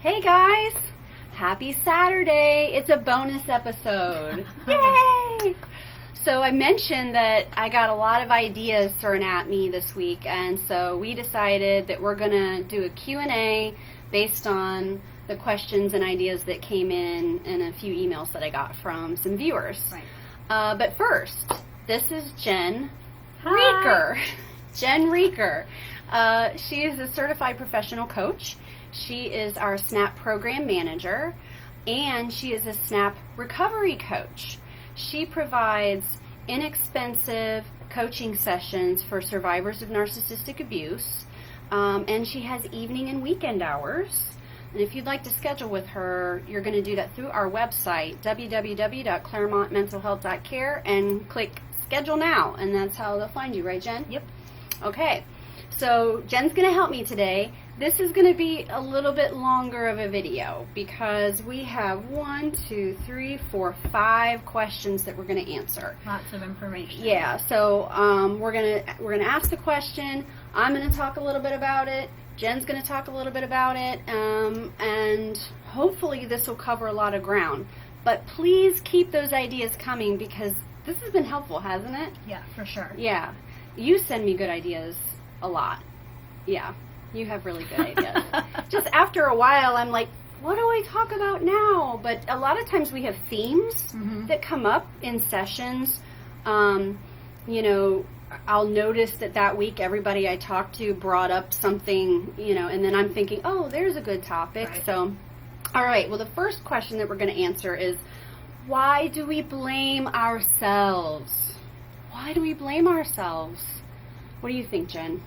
Hey guys, happy Saturday. It's a bonus episode. Yay! So I mentioned that I got a lot of ideas thrown at me this week, and so we decided that we're going to do a Q&A based on the questions and ideas that came in and a few emails that I got from some viewers. Right. But first, this is Jen Rieker. Jen Rieker. She is a certified professional coach. She is our SNAP program manager, and she is a SNAP recovery coach. She provides inexpensive coaching sessions for survivors of narcissistic abuse, and she has evening and weekend hours. And if you'd like to schedule with her, you're going to do that through our website, www.claremontmentalhealth.care, and click Schedule Now, and that's how they'll find you, right, Jen? Yep. Okay, so Jen's going to help me today. This is going to be a little bit longer of a video because we have 5 questions that we're going to answer. Lots of information. Yeah, so we're gonna ask the question. I'm going to talk a little bit about it. Jen's going to talk a little bit about it, and hopefully this will cover a lot of ground. But please keep those ideas coming because this has been helpful, hasn't it? Yeah, for sure. Yeah, you send me good ideas a lot. Yeah. You have really good ideas. Just after a while, I'm like, what do I talk about now? But a lot of times we have themes that come up in sessions. You know, I'll notice that week everybody I talked to brought up something, you know, and then I'm thinking, oh, there's a good topic. Right. So, all right, well, the first question that we're going to answer is, why do we blame ourselves? Why do we blame ourselves? What do you think, Jen?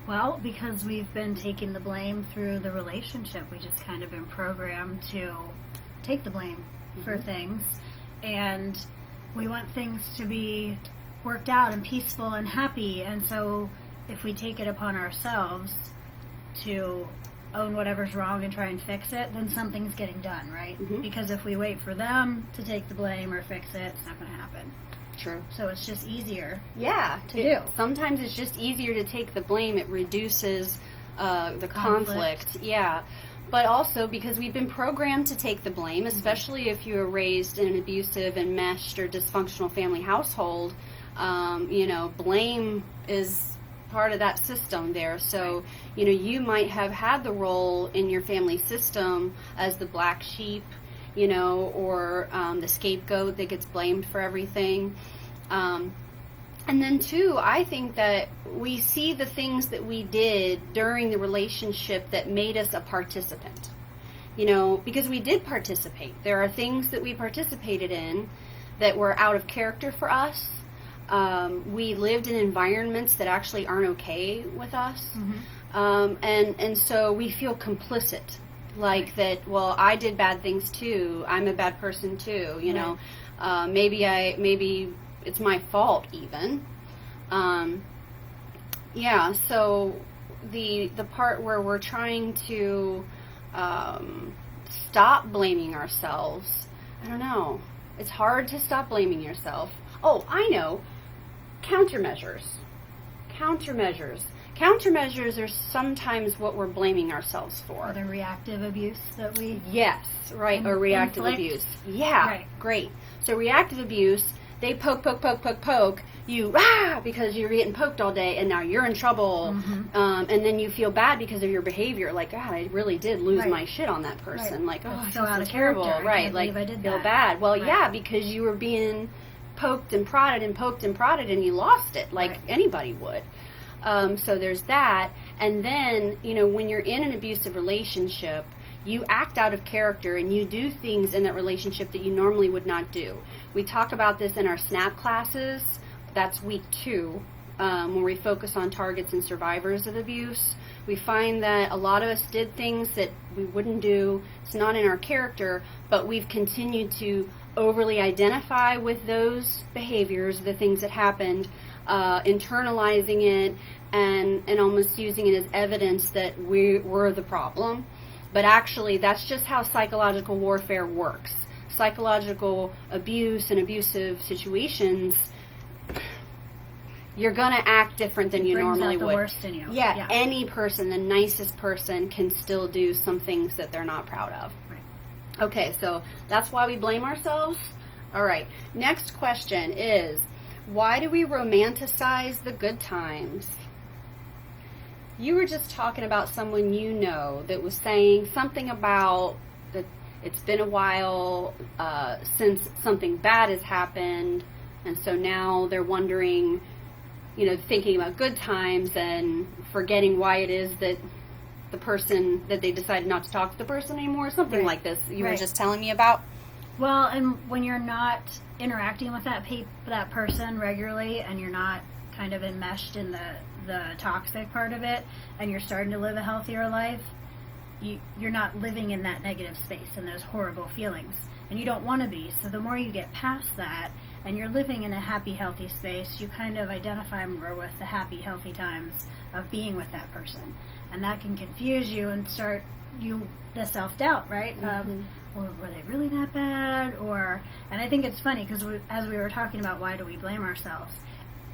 Well, because we've been taking the blame through the relationship. We just kind of been programmed to take the blame for things. And we want things to be worked out and peaceful and happy. And so if we take it upon ourselves to own whatever's wrong and try and fix it, then something's getting done, right? Because if we wait for them to take the blame or fix it, it's not going to happen. True. So it's just easier to do. Sometimes it's just easier to take the blame. It reduces the conflict. Yeah. But also because we've been programmed to take the blame, especially if you were raised in an abusive, enmeshed, or dysfunctional family household, you know, blame is part of that system there. So, you know, you might have had the role in your family system as the black sheep, you know, or the scapegoat that gets blamed for everything. And then, too, I think that we see the things that we did during the relationship that made us a participant. You know, because we did participate. There are things that we participated in that were out of character for us. We lived in environments that actually aren't okay with us. And so we feel complicit. Like that, well, I did bad things too. I'm a bad person too, you know. Maybe it's my fault even. Yeah, so the part where we're trying to stop blaming ourselves, I don't know. It's hard to stop blaming yourself. Oh, I know. Countermeasures. Countermeasures are sometimes what we're blaming ourselves for. Or the reactive abuse that we... Yes, right, or reactive abuse. Yeah, right. Great. So reactive abuse, they poke, you, because you're getting poked all day, and now you're in trouble, and then you feel bad because of your behavior, like, God, I really did lose my shit on that person, like, oh, so out of terrible, character. right, like, I did feel that. bad. Well, yeah, because you were being poked and prodded, and you lost it, like anybody would. So there's that, and then, you know, when you're in an abusive relationship, you act out of character and you do things in that relationship that you normally would not do. We talk about this in our SNAP classes. That's week 2, where we focus on targets and survivors of abuse. We find that a lot of us did things that we wouldn't do. It's not in our character, but we've continued to overly identify with those behaviors, the things that happened, internalizing it and almost using it as evidence that we were the problem. But actually, that's just how psychological warfare works. Psychological abuse and abusive situations, you're going to act different than you Brings normally out the would. worst in you. Yeah, any person, the nicest person, can still do some things that they're not proud of. Right. Okay, so that's why we blame ourselves. All right, next question is, why do we romanticize the good times? You were just talking about someone you know that was saying something about that it's been a while since something bad has happened, and so now they're wondering, you know, thinking about good times and forgetting why it is that the person, that they decided not to talk to the person anymore, something Right. like this you were Right. just telling me about. Well, and when you're not interacting with that person regularly, and you're not kind of enmeshed in the toxic part of it, and you're starting to live a healthier life, you're not living in that negative space and those horrible feelings, and you don't want to be. So the more you get past that, and you're living in a happy, healthy space, you kind of identify more with the happy, healthy times of being with that person, and that can confuse you and start the self-doubt, right? Or were they really that bad? And I think it's funny because as we were talking about why do we blame ourselves,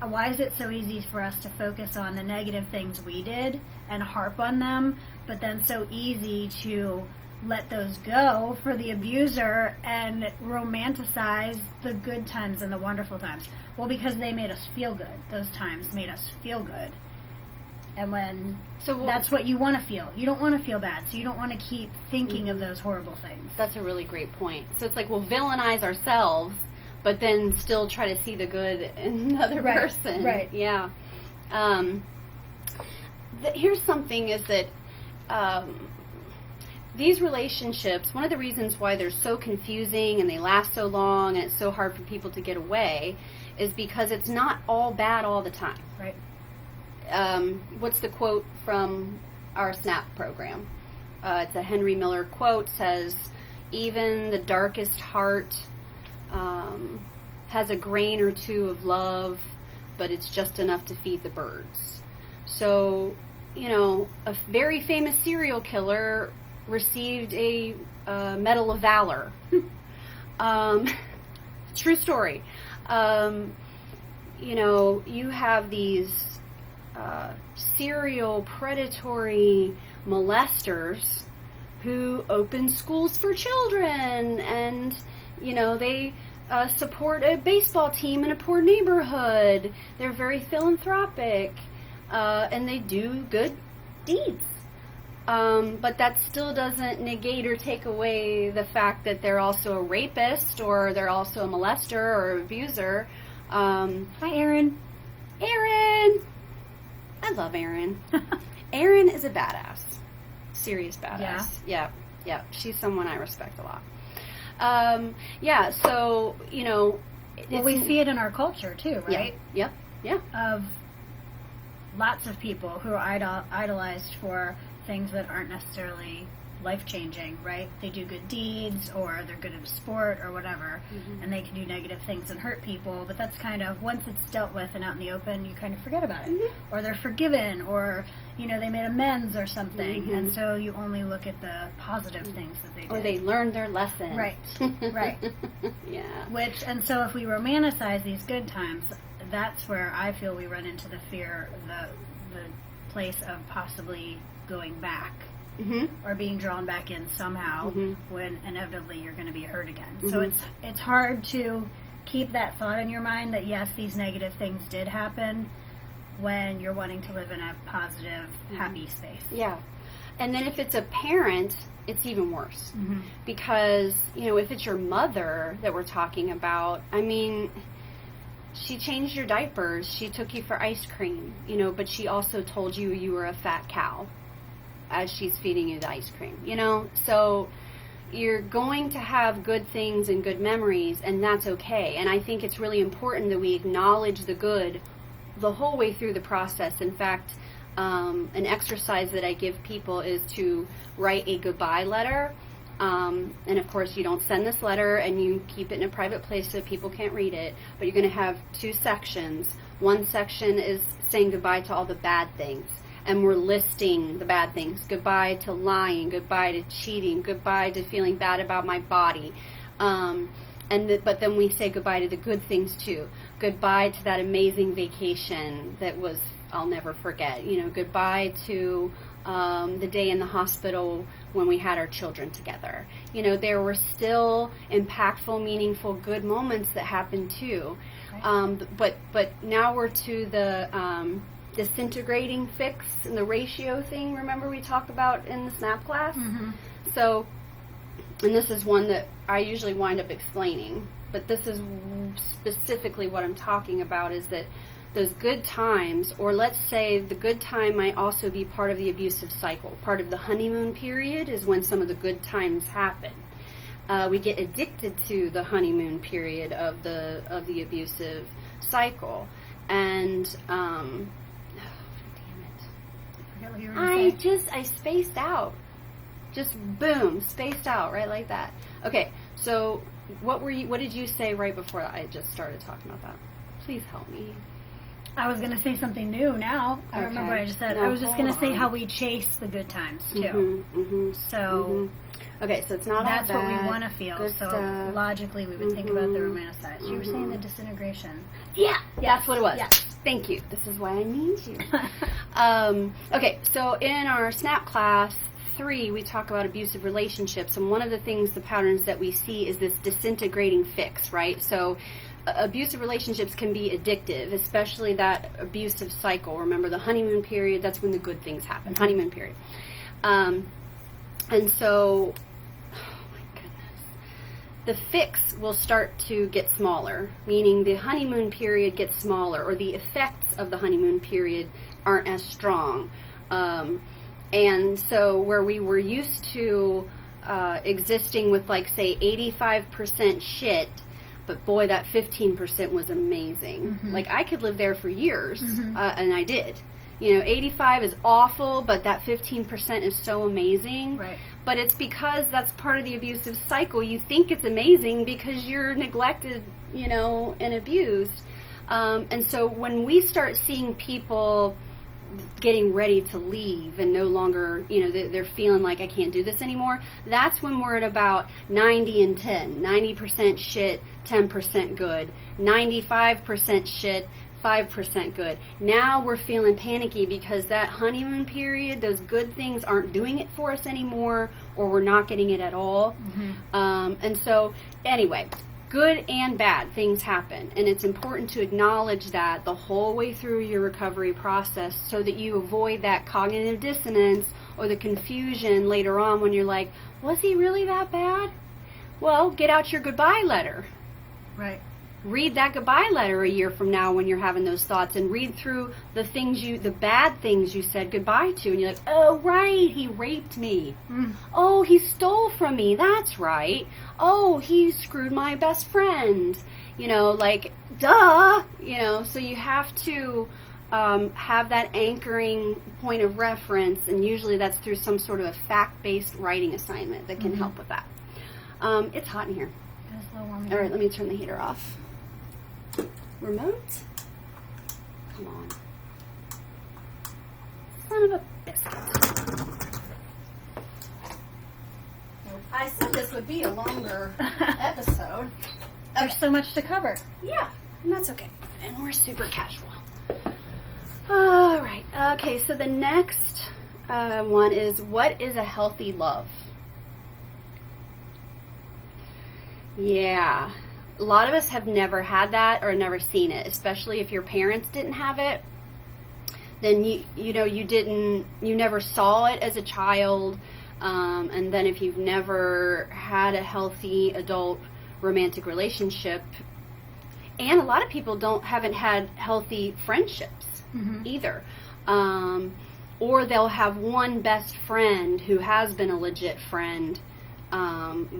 why is it so easy for us to focus on the negative things we did and harp on them, but then so easy to let those go for the abuser and romanticize the good times and the wonderful times? Well, because they made us feel good. Those times made us feel good. And that's what you want to feel. You don't want to feel bad, so you don't want to keep thinking of those horrible things. That's a really great point. So it's like we'll villainize ourselves, but then still try to see the good in another person. Right. Yeah. Here's something is that these relationships, one of the reasons why they're so confusing and they last so long and it's so hard for people to get away is because it's not all bad all the time. Right. What's the quote from our SNAP program? It's a Henry Miller quote, says, even the darkest heart has a grain or two of love, but it's just enough to feed the birds. So, you know, a very famous serial killer received a Medal of Valor. True story. You know, you have these serial predatory molesters who open schools for children, and you know, they support a baseball team in a poor neighborhood. They're very philanthropic, and they do good deeds. But that still doesn't negate or take away the fact that they're also a rapist, or they're also a molester or abuser. Hi, Erin. Erin! I love Erin. Erin is a badass. Serious badass. Yeah. She's someone I respect a lot. Yeah, so, you know... Well, we see it in our culture, too, right? Yeah. Of lots of people who are idolized for things that aren't necessarily life-changing, right? They do good deeds, or they're good at a sport, or whatever, and they can do negative things and hurt people, but that's kind of, once it's dealt with and out in the open, you kind of forget about it. Or they're forgiven, or, you know, they made amends or something, and so you only look at the positive things that they did. Or they learned their lesson. Right. Yeah. And so if we romanticize these good times, that's where I feel we run into the fear, the place of possibly going back. Or being drawn back in somehow when inevitably you're going to be hurt again. So it's hard to keep that thought in your mind that yes, these negative things did happen when you're wanting to live in a positive, happy space. Yeah. And then if it's a parent, it's even worse. Because, you know, if it's your mother that we're talking about, I mean, she changed your diapers, she took you for ice cream, you know, but she also told you you were a fat cow as she's feeding you the ice cream, you know? So you're going to have good things and good memories, and that's okay. And I think it's really important that we acknowledge the good the whole way through the process. In fact, an exercise that I give people is to write a goodbye letter. And of course, you don't send this letter and you keep it in a private place so people can't read it, but you're going to have two sections. One section is saying goodbye to all the bad things, and we're listing the bad things. Goodbye to lying, goodbye to cheating, goodbye to feeling bad about my body. But then we say goodbye to the good things too. goodbye to that amazing vacation that was, I'll never forget. You know, goodbye to the day in the hospital when we had our children together. You know, there were still impactful, meaningful, good moments that happened too. Right. But now we're to the disintegrating fix and the ratio thing. Remember we talked about in the SNAP class? Mm-hmm. So, and this is one that I usually wind up explaining, but this is specifically what I'm talking about, is that those good times, or let's say the good time might also be part of the abusive cycle. Part of the honeymoon period is when some of the good times happen. We get addicted to the honeymoon period of the abusive cycle, and damn it, I forget what you were going to say. I spaced out. Just boom, spaced out, right like that. Okay, so what did you say right before I just started talking about that? Please help me. I was going to say something new now. I don't remember what I just said. No, I was just going to say on. how we chase the good times, too. Mm-hmm, mm-hmm, So okay, so it's not that's all what bad. we want to feel. Good So stuff. logically, we would think about the romanticize. You were saying the disintegration. Yeah, that's what it was. Yeah. Thank you. This is why I need you. Okay, so in our SNAP class 3, we talk about abusive relationships, and one of the things, the patterns that we see is this disintegrating fix, right? So abusive relationships can be addictive, especially that abusive cycle. Remember the honeymoon period, that's when the good things happen, honeymoon period. And so, oh my goodness, the fix will start to get smaller, meaning the honeymoon period gets smaller, or the effects of the honeymoon period aren't as strong. And so where we were used to existing with, like, say, 85% shit, but boy, that 15% was amazing. Mm-hmm. Like, I could live there for years, and I did. You know, 85 is awful, but that 15% is so amazing. Right. But it's because that's part of the abusive cycle. You think it's amazing because you're neglected, you know, and abused. And so when we start seeing people getting ready to leave and no longer, you know, they're feeling like I can't do this anymore, that's when we're at about 90 and 10. 90% shit, 10% good. 95% shit, 5% good. Now we're feeling panicky because that honeymoon period, those good things aren't doing it for us anymore, or we're not getting it at all. And so anyway, good and bad things happen, and it's important to acknowledge that the whole way through your recovery process so that you avoid that cognitive dissonance or the confusion later on when you're like, was he really that bad? Well, get out your goodbye letter. Right. Read that goodbye letter a year from now when you're having those thoughts, and read through the bad things you said goodbye to, and you're like, oh, right, he raped me. Oh, he stole from me. That's right. Oh, he screwed my best friend. You know, like, duh. You know, so you have to have that anchoring point of reference, and usually that's through some sort of a fact-based writing assignment that can help with that. It's hot in here. It's a little warm. All right, let me turn the heater off. Remote? Come on. Son of a biscuit. I said this would be a longer episode. There's so much to cover. Yeah, and that's okay. And we're super casual. All right. Okay, so the next one is, what is a healthy love? Yeah. A lot of us have never had that or never seen it, especially if your parents didn't have it. Then you never saw it as a child, and then if you've never had a healthy adult romantic relationship, and a lot of people haven't had healthy friendships either, or they'll have one best friend who has been a legit friend,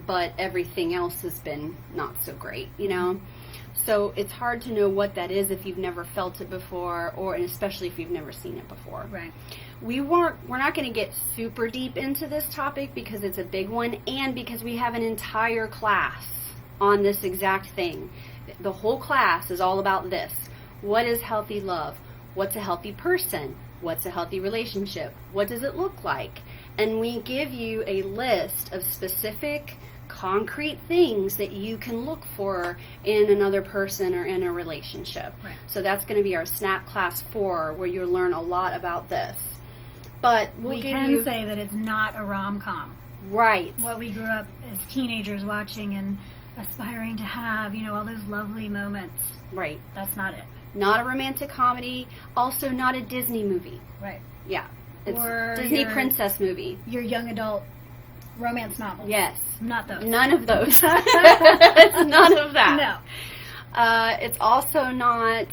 but everything else has been not so great, you know. So it's hard to know what that is if you've never felt it before, and especially if you've never seen it before. Right. We're not going to get super deep into this topic because it's a big one, and because we have an entire class on this exact thing. The whole class is all about this. What is healthy love? What's a healthy person? What's a healthy relationship? What does it look like? And we give you a list of specific concrete things that you can look for in another person or in a relationship. Right. So that's going to be our SNAP Class 4, where you'll learn a lot about this. But we can say that it's not a rom-com. Right. What we grew up as teenagers watching and aspiring to have, all those lovely moments. Right. That's not it. Not a romantic comedy. Also not a Disney movie. Right. Yeah. It's or Disney princess movie. Your young adult romance novels. Yes. Not those. None of those. It's none of that. No. It's also not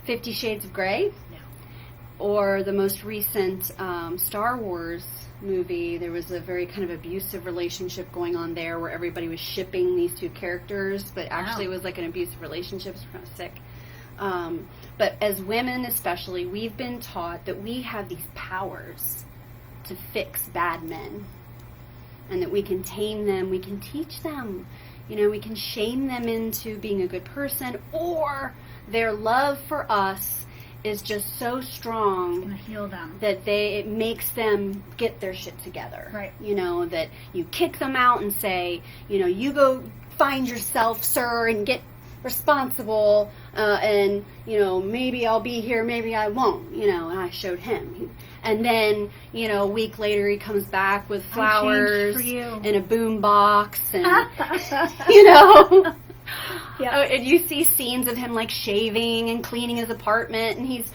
50 Shades of Grey. No. Or the most recent Star Wars movie. There was a very kind of abusive relationship going on there where everybody was shipping these two characters, but actually it was like an abusive relationship. It's kind of sick. But as women especially, we've been taught that we have these powers to fix bad men, and that we can tame them, we can teach them, we can shame them into being a good person, or their love for us is just so strong, it's gonna heal them, that it makes them get their shit together. Right. That you kick them out and say, you go find yourself, sir, and get responsible, and maybe I'll be here, maybe I won't, and I showed him. And then, a week later he comes back with flowers and a boom box and, Yeah. And you see scenes of him like shaving and cleaning his apartment, and he's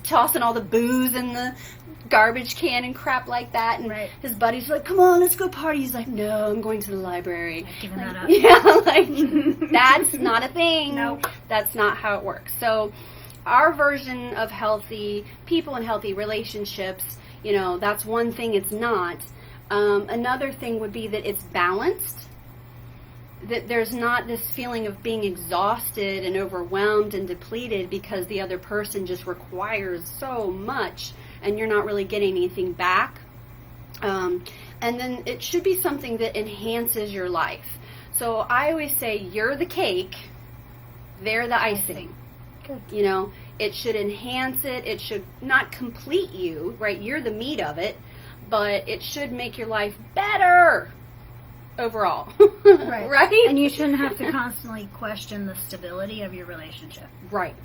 tossing all the booze in the garbage can and crap like that, and his buddies are like, come on, let's go party. He's like, no, I'm going to the library. I've given that up. Yeah, that's not a thing. Nope. That's not how it works. So our version of healthy people and healthy relationships, that's one thing it's not. Another thing would be that it's balanced, that there's not this feeling of being exhausted and overwhelmed and depleted because the other person just requires so much and you're not really getting anything back. And then it should be something that enhances your life. So I always say, you're the cake, they're the icing. Good. It should enhance it. It should not complete you, right? You're the meat of it, but it should make your life better overall. Right. Right? And you shouldn't have to constantly question the stability of your relationship. Right.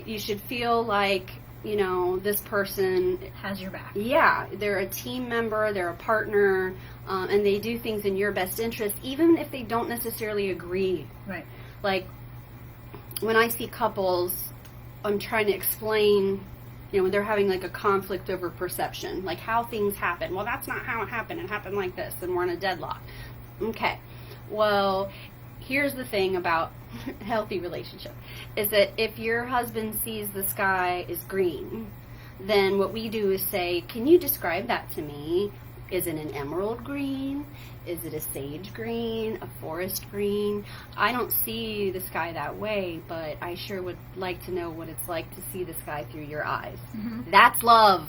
You should feel like, this person has your back. Yeah, they're a team member, they're a partner, and they do things in your best interest, even if they don't necessarily agree. Right. Like, when I see couples, I'm trying to explain, when they're having like a conflict over perception, like how things happen. Well, that's not how it happened. It happened like this, and we're in a deadlock. Okay. Well, here's the thing about a healthy relationship, is that if your husband sees the sky is green, then what we do is say, can you describe that to me? Is it an emerald green? Is it a sage green? A forest green? I don't see the sky that way, but I sure would like to know what it's like to see the sky through your eyes. Mm-hmm. That's love.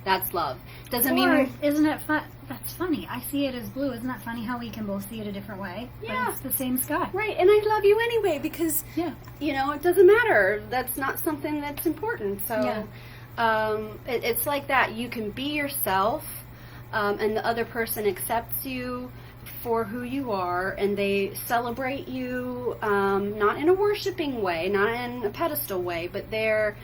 That's love. Doesn't mean... Isn't it fun? That's funny. I see it as blue. Isn't that funny how we can both see it a different way? Yeah. But it's the same sky. Right, and I love you anyway because, it doesn't matter. That's not something that's important. So it's like that. You can be yourself, and the other person accepts you for who you are, and they celebrate you, not in a worshiping way, not in a pedestal way, but they're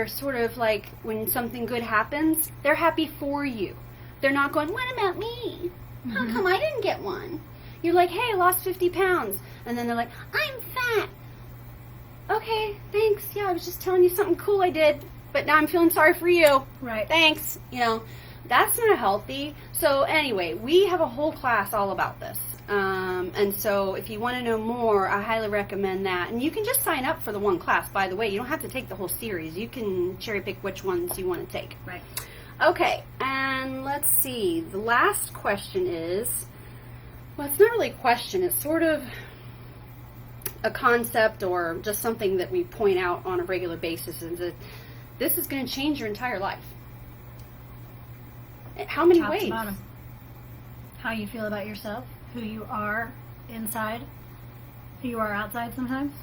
sort of like, when something good happens, they're happy for you. They're not going, what about me? How come I didn't get one? You're like, hey, I lost 50 pounds. And then they're like, I'm fat. Okay, thanks. Yeah, I was just telling you something cool I did, but now I'm feeling sorry for you. Right. Thanks. That's not healthy. So anyway, we have a whole class all about this. And so if you want to know more, I highly recommend that. And you can just sign up for the one class, by the way. You don't have to take the whole series. You can cherry pick which ones you want to take. Right. Okay, and let's see. The last question is, well, it's not really a question. It's sort of a concept or just something that we point out on a regular basis, is that this is going to change your entire life. How many Top ways? to bottom. How you feel about yourself, who you are inside, who you are outside sometimes,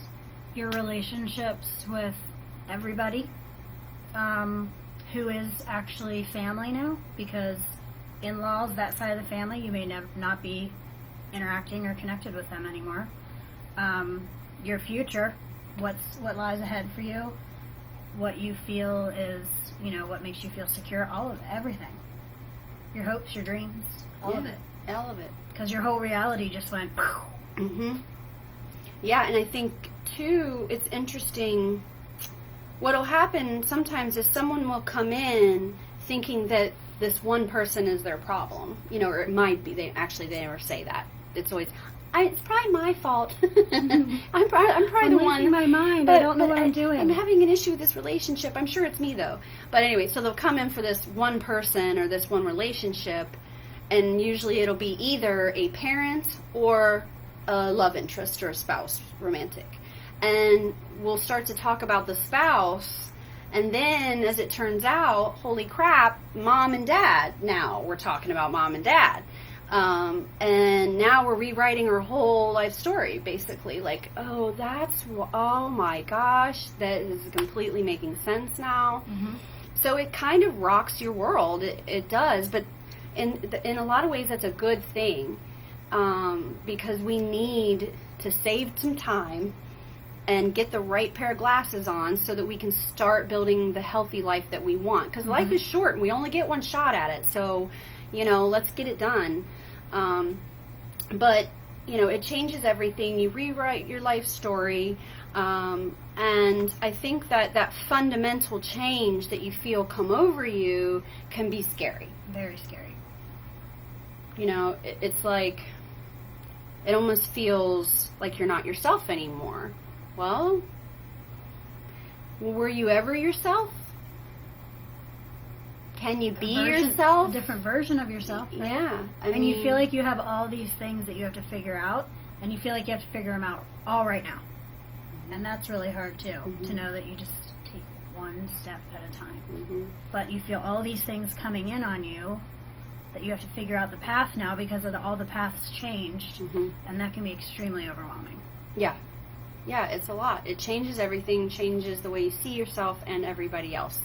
your relationships with everybody, who is actually family now, because in-laws, that side of the family, you may not be interacting or connected with them anymore. Your future, what lies ahead for you, what you feel is, what makes you feel secure, everything. Your hopes, your dreams, all of it. All of it. Because your whole reality just went. Mm-hmm. Yeah, and I think, too, it's interesting. What'll happen sometimes is someone will come in thinking that this one person is their problem. Or it might be. They never say that. It's always, it's probably my fault. I'm probably the one. I'm losing my mind. I don't know what I'm doing. I'm having an issue with this relationship. I'm sure it's me, though. But anyway, so they'll come in for this one person or this one relationship, and usually it'll be either a parent or a love interest or a spouse, romantic. And we'll start to talk about the spouse, and then, as it turns out, holy crap, mom and dad. Now we're talking about mom and dad. And now we're rewriting our whole life story, basically. Like, oh my gosh, that is completely making sense now. Mm-hmm. So it kind of rocks your world. It does, but in a lot of ways, that's a good thing, because we need to save some time and get the right pair of glasses on so that we can start building the healthy life that we want. Because life is short, and we only get one shot at it. So, let's get it done. But, it changes everything. You rewrite your life story. And I think that fundamental change that you feel come over you can be scary. Very scary. It's like, it almost feels like you're not yourself anymore. Well, were you ever yourself? Can you be yourself? A different version of yourself, right? Yeah. And you feel like you have all these things that you have to figure out, and you feel like you have to figure them out all right now. And that's really hard, too, to know that you just take one step at a time. But you feel all these things coming in on you that you have to figure out the path now because of all the paths changed, and that can be extremely overwhelming. Yeah. Yeah, it's a lot. It changes everything, changes the way you see yourself and everybody else.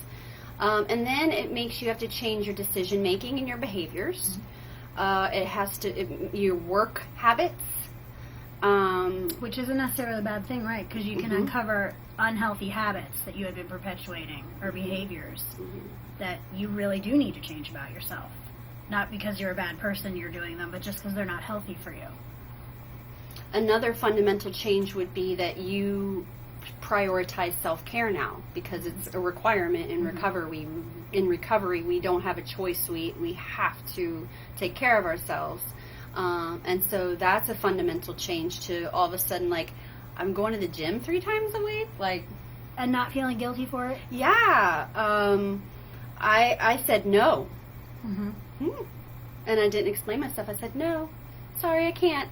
And then it makes you have to change your decision making and your behaviors. It has to, your work habits. Which isn't necessarily a bad thing, right? Because you can uncover unhealthy habits that you had been perpetuating or behaviors that you really do need to change about yourself. Not because you're a bad person you're doing them, but just because they're not healthy for you. Another fundamental change would be that you prioritize self-care now, because it's a requirement in recovery. In recovery, we don't have a choice. We have to take care of ourselves. And so that's a fundamental change to all of a sudden, like, I'm going to the gym 3 times a week, like, and not feeling guilty for it. Yeah. I said no. And I didn't explain myself. I said, no, sorry, I can't.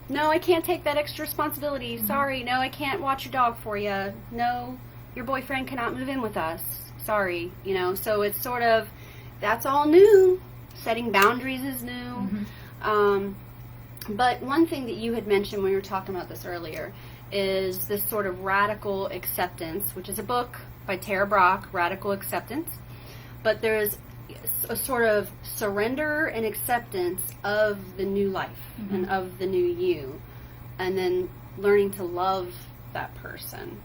No, I can't take that extra responsibility. Sorry, no, I can't watch your dog for you. No, your boyfriend cannot move in with us. Sorry, so it's sort of, that's all new. Setting boundaries is new. But one thing that you had mentioned when we were talking about this earlier is this sort of radical acceptance, which is a book by Tara Brach, Radical Acceptance. But there's a sort of surrender and acceptance of the new life and of the new you, and then learning to love that person,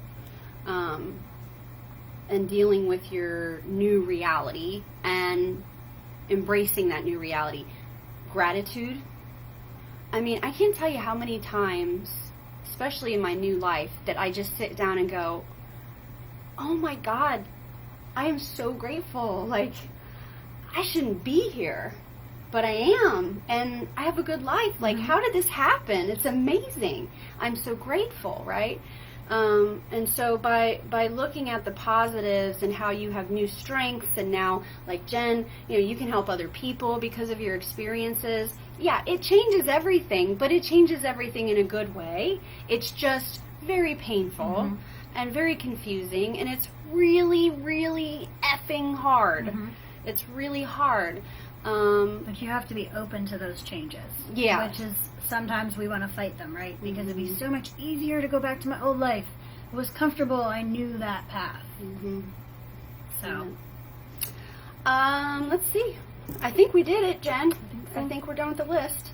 and dealing with your new reality and embracing that new reality. Gratitude. I mean, I can't tell you how many times, especially in my new life, that I just sit down and go, oh my God, I am so grateful. Like, I shouldn't be here, but I am, and I have a good life. Like, how did this happen? It's amazing. I'm so grateful, right? And so by looking at the positives and how you have new strengths, and now, like Jen, you can help other people because of your experiences. Yeah, it changes everything, but it changes everything in a good way. It's just very painful and very confusing, and it's really, really effing hard. It's really hard. But you have to be open to those changes. Yeah. Which is, sometimes we want to fight them, right? Because it'd be so much easier to go back to my old life. It was comfortable. I knew that path. So. Let's see. I think we did it, Jen. I think we're done with the list.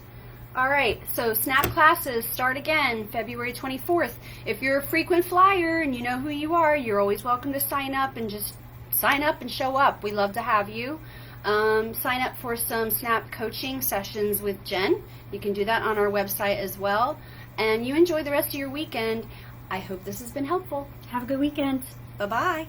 All right, so SNAP classes start again February 24th. If you're a frequent flyer and you know who you are, you're always welcome to sign up and just sign up and show up. We love to have you. Sign up for some SNAP coaching sessions with Jen. You can do that on our website as well. And you enjoy the rest of your weekend. I hope this has been helpful. Have a good weekend. Bye-bye.